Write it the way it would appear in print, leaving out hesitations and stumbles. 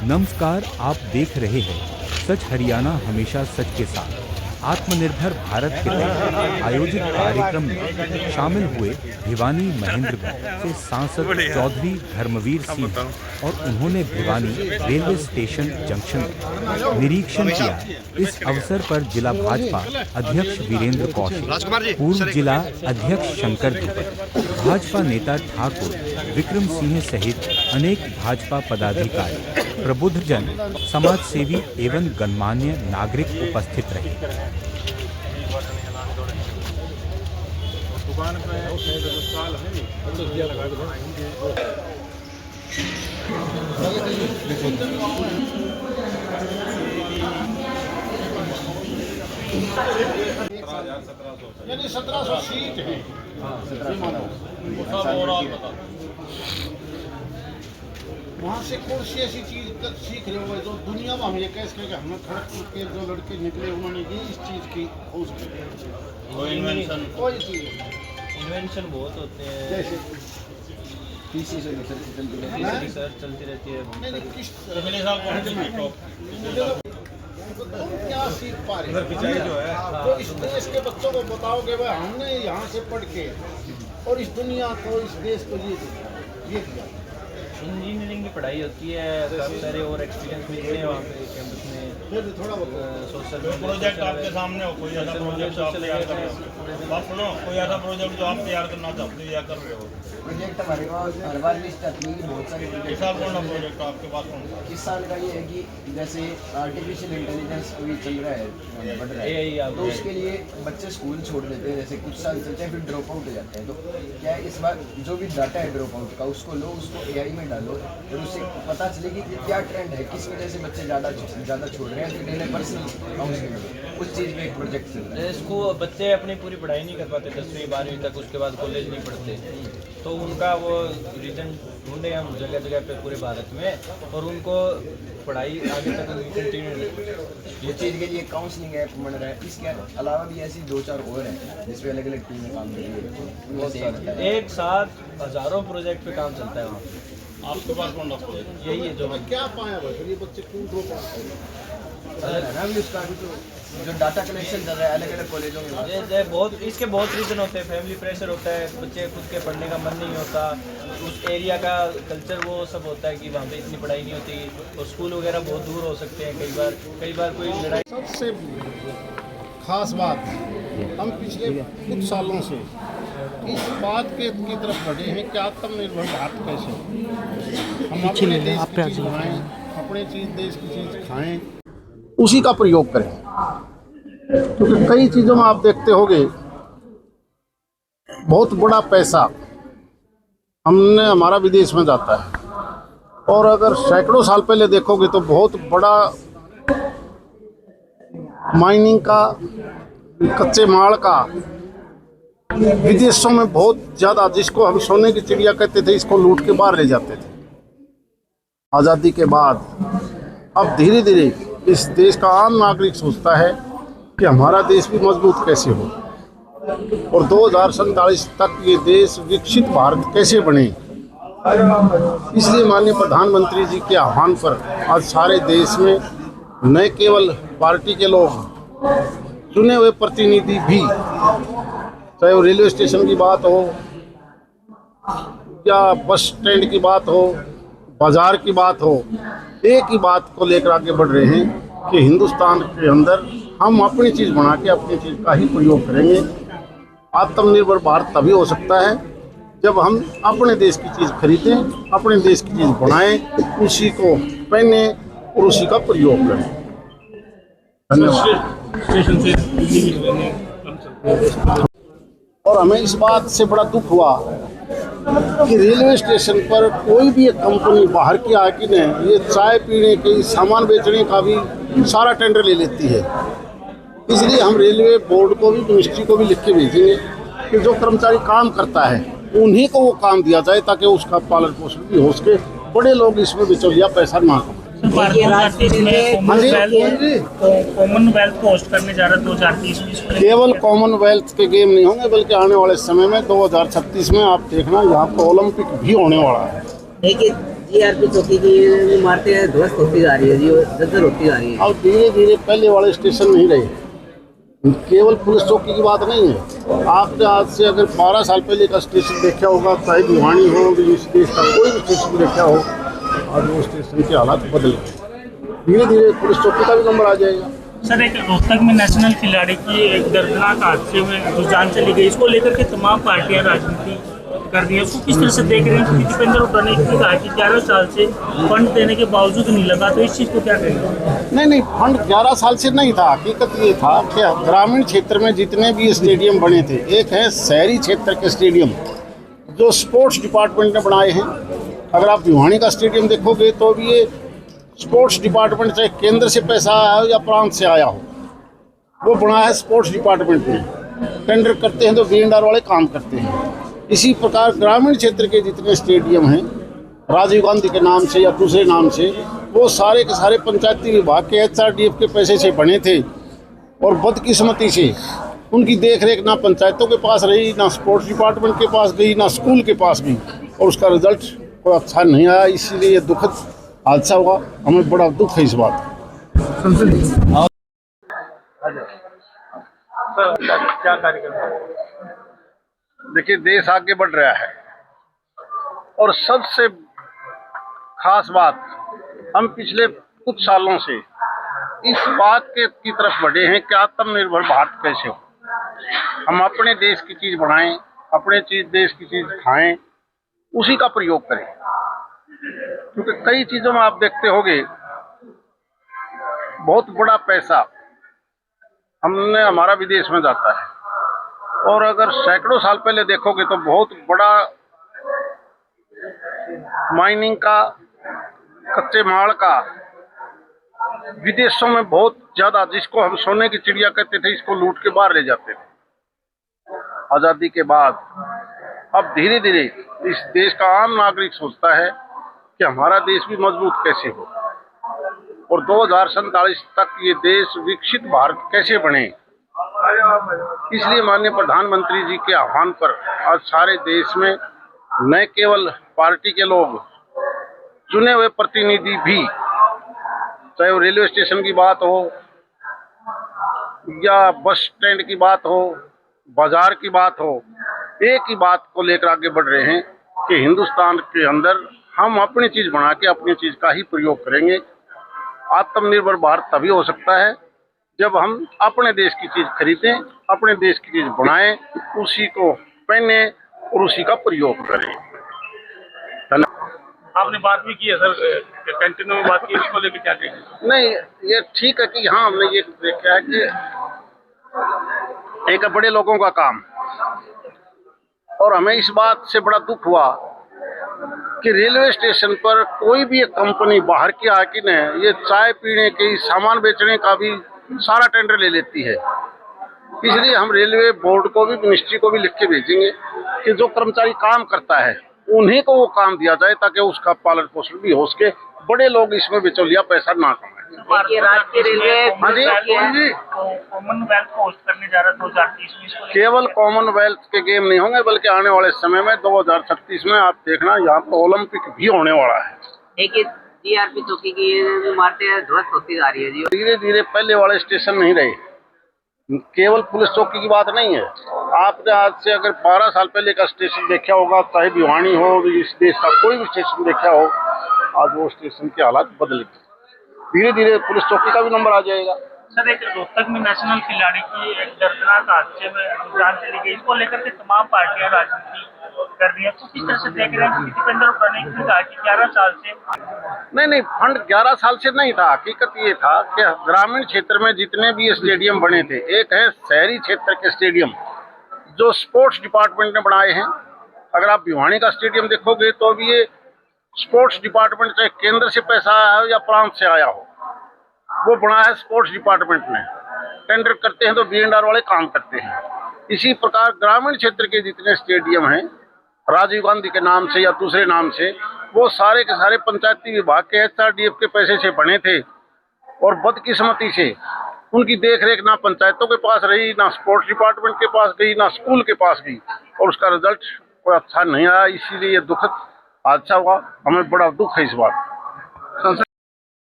नमस्कार, आप देख रहे हैं सच हरियाणा, हमेशा सच के साथ। आत्मनिर्भर भारत के तहत आयोजित कार्यक्रम में शामिल हुए भिवानी महेंद्रगढ़ से सांसद चौधरी धर्मवीर सिंह और उन्होंने भिवानी रेलवे स्टेशन जंक्शन का निरीक्षण किया। इस अवसर पर जिला भाजपा अध्यक्ष वीरेंद्र कौशिक, पूर्व जिला अध्यक्ष शंकर दुबे, भाजपा नेता ठाकुर विक्रम सिंह सहित अनेक भाजपा पदाधिकारी, प्रबुद्धजन, समाज सेवी एवं गणमान्य नागरिक उपस्थित रहे। यानी 1700 सीट है। वहाँ से कौन सी ऐसी चीज सीख रहे हो जो दुनिया में हम ये कह सके कि हमें खड़गपुर के जो लड़के निकले उन्होंने ये इस चीज की खोज की। कोई चीज इन्वेंशन बहुत होते हैं, जैसे रिसर्च चलती रहती है। क्या सीख पा रहे हैं तो इस देश के बच्चों को बताओगे भाई हमने यहाँ से पढ़ के और इस दुनिया को, इस देश को ये दिया। इंजीनियरिंग की पढ़ाई होती है, काफ़ी सारे और एक्सपीरियंस मिलते हैं वहाँ पे कैंपस में। फिर थोड़ा सोशल प्रोजेक्ट आपके सामने हो, कोई ऐसा प्रोजेक्ट आप तैयार कर रहे हो, बात सुनो, कोई ऐसा प्रोजेक्ट जो आप तैयार करना चाहते हो या कर रहे हो। प्रोजेक्ट हमारे पास हर बार लिस्ट आती है कि बहुत सारे इस साल कौन सा प्रोजेक्ट आपके पास कौन सा? इस साल का ये है कि जैसे आर्टिफिशियल इंटेलिजेंस अभी चल रहा है, बढ़ रहा AI है, तो उसके लिए बच्चे स्कूल छोड़ देते हैं, जैसे कुछ साल चलते हैं फिर ड्रॉप आउट हो जाते हैं। तो क्या है, इस बार जो भी डाटा है ड्रॉप आउट का उसको लो, उसको AI में डालो और उससे पता चले कि क्या ट्रेंड है, किस वजह से बच्चे ज़्यादा छोड़ रहे हैं, फिर लेने पर्सनल काउंसलिंग उस चीज़ में एक प्रोजेक्ट चल रहा है। इसको बच्चे अपनी पूरी पढ़ाई नहीं कर पाते 10वीं 12वीं तक, उसके बाद कॉलेज नहीं पढ़ते, तो उनका वो रीजन ढूंढे हम जगह जगह पे पूरे भारत में, और उनको पढ़ाई आगे तक कंटिन्यू। ये चीज़ के लिए काउंसलिंग ऐप बन रहा है। इसके अलावा भी ऐसी 2-4 और हैं जिसमें अलग अलग टीमें काम कर रही है। एक साथ हजारों प्रोजेक्ट पे काम चलता है वहाँ पे। आपके पास कौन सा प्रोजेक्ट? यही है जो क्या पाया भाई ये बच्चे क्यों ड्रॉप आउट है ना भी उसका भी तो जो डाटा कलेक्शन चल रहा है अलग अलग कॉलेजों में। ये बहुत इसके बहुत रीज़न होते हैं। फैमिली प्रेशर होता है, बच्चे खुद के पढ़ने का मन नहीं होता, उस एरिया का कल्चर वो सब होता है कि वहाँ पे इतनी पढ़ाई नहीं होती, और स्कूल वगैरह बहुत दूर हो सकते हैं। कई बार कोई लड़ाई। सबसे खास बात हम पिछले कुछ सालों से इस बात की तरफ बढ़े हैं कि आत्मनिर्भर भारत कैसे हो। हम अपने देश की चीज़ बनाएं, अपने देश की चीज़ खाएं, उसी का प्रयोग करें। क्योंकि कई चीज़ों में आप देखते होंगे बहुत बड़ा पैसा हमारा विदेश में जाता है, और अगर सैकड़ों साल पहले देखोगे तो बहुत बड़ा माइनिंग का, कच्चे माल का विदेशों में बहुत ज़्यादा, जिसको हम सोने की चिड़िया कहते थे, इसको लूट के बाहर ले जाते थे। आज़ादी के बाद अब धीरे धीरे इस देश का आम नागरिक सोचता है कि हमारा देश भी मजबूत कैसे हो, और 2047 तक ये देश विकसित भारत कैसे बने। इसलिए माननीय प्रधानमंत्री जी के आह्वान पर आज सारे देश में न केवल पार्टी के लोग, चुने हुए प्रतिनिधि भी, चाहे वो रेलवे स्टेशन की बात हो या बस स्टैंड की बात हो, बाजार की बात हो, एक ही बात को लेकर आगे बढ़ रहे हैं कि हिंदुस्तान के अंदर हम अपनी चीज़ बना के अपनी चीज़ का ही प्रयोग करेंगे। आत्मनिर्भर भारत तभी हो सकता है जब हम अपने देश की चीज़ खरीदें, अपने देश की चीज़ बनाएं, उसी को पहने और उसी का प्रयोग करें। धन्यवाद। और हमें इस बात से बड़ा दुख हुआ कि रेलवे स्टेशन पर कोई भी एक कंपनी बाहर की आके ने ये चाय पीने के सामान बेचने का भी सारा टेंडर ले लेती है। इसलिए हम रेलवे बोर्ड को भी, मिनिस्ट्री को भी लिख के भेजेंगे कि जो कर्मचारी काम करता है उन्हीं को वो काम दिया जाए, ताकि उसका पालन पोषण भी हो सके, बड़े लोग इसमें बिचौलिया पैसा ना कमाएं। कॉमनवेल्थ को होस्ट करने जा रहा है 2030 में। केवल कॉमनवेल्थ के गेम नहीं होंगे, बल्कि आने वाले समय में 2036 में आप देखना यहाँ पर ओलंपिक भी होने वाला है। देखिए जीआरपी चौकी की इमारतें ध्वस्त होती जा रही है जी, जर्जर होती जा रही है। अब धीरे धीरे पहले वाले स्टेशन नहीं रहे, केवल पुलिस चौकी की बात नहीं है। आपने आज से अगर 12 साल पहले का स्टेशन देखा होगा, चाहे भिवानी हो, इस देश का कोई भी स्टेशन देखा हो, आज वो स्टेशन के हालात बदल गए। धीरे धीरे पुलिस चौकी का भी नंबर आ जाएगा। सर, एक रोहतक में नेशनल खिलाड़ी की एक दर्दनाक हादसे में जो जान चली गई, इसको लेकर के तमाम पार्टियां राजनीति कर रही है, उसको किस तरह से देख रहे हैं? क्योंकि दीपेंद्र हुड्डा ने कहा कि 11 साल से फंड देने के बावजूद नहीं लगा, तो इस चीज़ को क्या कहेंगे? नहीं, फंड 11 साल से नहीं था। हकीकत ये था कि ग्रामीण क्षेत्र में जितने भी स्टेडियम बने थे, एक है शहरी क्षेत्र के स्टेडियम जो स्पोर्ट्स डिपार्टमेंट ने बनाए हैं। अगर आप भिवानी का स्टेडियम देखोगे तो भी ये स्पोर्ट्स डिपार्टमेंट चाहे केंद्र से पैसा आया हो या प्रांत से आया हो, वो बनाया है स्पोर्ट्स डिपार्टमेंट ने। टेंडर करते हैं तो बीएनआर वाले काम करते हैं। इसी प्रकार ग्रामीण क्षेत्र के जितने स्टेडियम हैं, राजीव गांधी के नाम से या दूसरे नाम से, वो सारे के सारे पंचायती विभाग के एचआरडीएफ के पैसे से बने थे और बदकिस्मती से उनकी देखरेख ना पंचायतों के पास रही, ना स्पोर्ट्स डिपार्टमेंट के पास गई, ना स्कूल के पास गई, और उसका रिजल्ट कोई अच्छा नहीं आया। इसीलिए ये दुखद हादसा हुआ। हमें बड़ा दुख है इस बात का। क्या कार्यक्रम? देखिए, देश आगे बढ़ रहा है और सबसे खास बात, हम पिछले कुछ सालों से इस बात की तरफ बढ़े हैं कि आत्मनिर्भर भारत कैसे हो। हम अपने देश की चीज़ बनाएं, अपने देश की चीज़ खाएं, उसी का प्रयोग करें। क्योंकि कई चीज़ों में आप देखते होंगे बहुत बड़ा पैसा हमारा विदेश में जाता है, और अगर सैकड़ों साल पहले देखोगे तो बहुत बड़ा माइनिंग का, कच्चे माल का विदेशों में बहुत ज्यादा, जिसको हम सोने की चिड़िया कहते थे, इसको लूट के बाहर ले जाते थे। आज़ादी के बाद अब धीरे धीरे इस देश का आम नागरिक सोचता है कि हमारा देश भी मजबूत कैसे हो और 2047 तक ये देश विकसित भारत कैसे बने। इसलिए माननीय प्रधानमंत्री जी के आह्वान पर आज सारे देश में न केवल पार्टी के लोग, चुने हुए प्रतिनिधि भी, चाहे वो रेलवे स्टेशन की बात हो या बस स्टैंड की बात हो, बाजार की बात हो, एक ही बात को लेकर आगे बढ़ रहे हैं कि हिंदुस्तान के अंदर हम अपनी चीज़ बना के अपनी चीज़ का ही प्रयोग करेंगे। आत्मनिर्भर भारत तभी हो सकता है जब हम अपने देश की चीज़ खरीदें, अपने देश की चीज़ बनाएं, उसी को पहने और उसी का प्रयोग करें। आपने बात भी की है सर, कंटिन्यू में बात की, इसको लेकर क्या कहेंगे? नहीं, ये ठीक है कि हाँ, हमने ये देखा है कि एक बड़े लोगों का काम, और हमें इस बात से बड़ा दुख हुआ कि रेलवे स्टेशन पर कोई भी एक कंपनी बाहर की आके ने ये चाय पीने के, सामान बेचने का भी सारा टेंडर ले लेती है। इसलिए हम रेलवे बोर्ड को भी, मिनिस्ट्री को भी लिख के भेजेंगे कि जो कर्मचारी काम करता है उन्हीं को वो काम दिया जाए, ताकि उसका पालन पोषण भी हो सके, बड़े लोग इसमें बिचौलिया पैसा ना कमाएं। राष्ट्रीय रेलवे कॉमनवेल्थ को होस्ट करने जा रहा है 2030 में। केवल कॉमनवेल्थ के गेम नहीं होंगे, बल्कि आने वाले समय में 2036 में आप देखना, यहाँ पर ओलंपिक भी होने वाला है। देखिए, जीआरपी चौकी की इमारतें ध्वस्त होती जा रही है जी। धीरे धीरे पहले वाले स्टेशन नहीं रहे, केवल पुलिस चौकी की बात नहीं है। आपने आज से अगर 12 साल पहले का स्टेशन देखा होगा, चाहे भिवानी हो, इस देश का कोई भी स्टेशन देखा हो, आज वो स्टेशन के हालात बदल गए। धीरे धीरे पुलिस चौकी का भी नंबर आ जाएगा। सर, एक रोहतक में नेशनल खिलाड़ी की एक दर्दनाक हादसे में जान चली गई, इसको लेकर के तमाम पार्टियां राजनीति कर रही है, तो किस तरह से देख रहे हैं? दीपेंद्र हुड्डा ने कहा कि 11 साल से नहीं, फंड 11 साल से नहीं था। हकीकत ये था कि ग्रामीण क्षेत्र में जितने भी स्टेडियम बने थे, एक है शहरी क्षेत्र के स्टेडियम जो स्पोर्ट्स डिपार्टमेंट ने बनाए हैं। अगर आप भिवानी का स्टेडियम देखोगे तो भी ये स्पोर्ट्स डिपार्टमेंट चाहे केंद्र से पैसा आया हो या प्रांत से आया हो, वो बनाया है स्पोर्ट्स डिपार्टमेंट ने। टेंडर करते हैं तो बीएनआर वाले काम करते हैं। इसी प्रकार ग्रामीण क्षेत्र के जितने स्टेडियम हैं, राजीव गांधी के नाम से या दूसरे नाम से, वो सारे के सारे पंचायती विभाग के एचआरडीएफ के पैसे से बने थे और बदकिस्मती से उनकी देखरेख ना पंचायतों के पास रही, ना स्पोर्ट्स डिपार्टमेंट के पास गई, ना स्कूल के पास गई, और उसका रिजल्ट कोई अच्छा नहीं आया। इसीलिए ये दुखद हादसा हुआ, हमें बड़ा दुख है इस बात।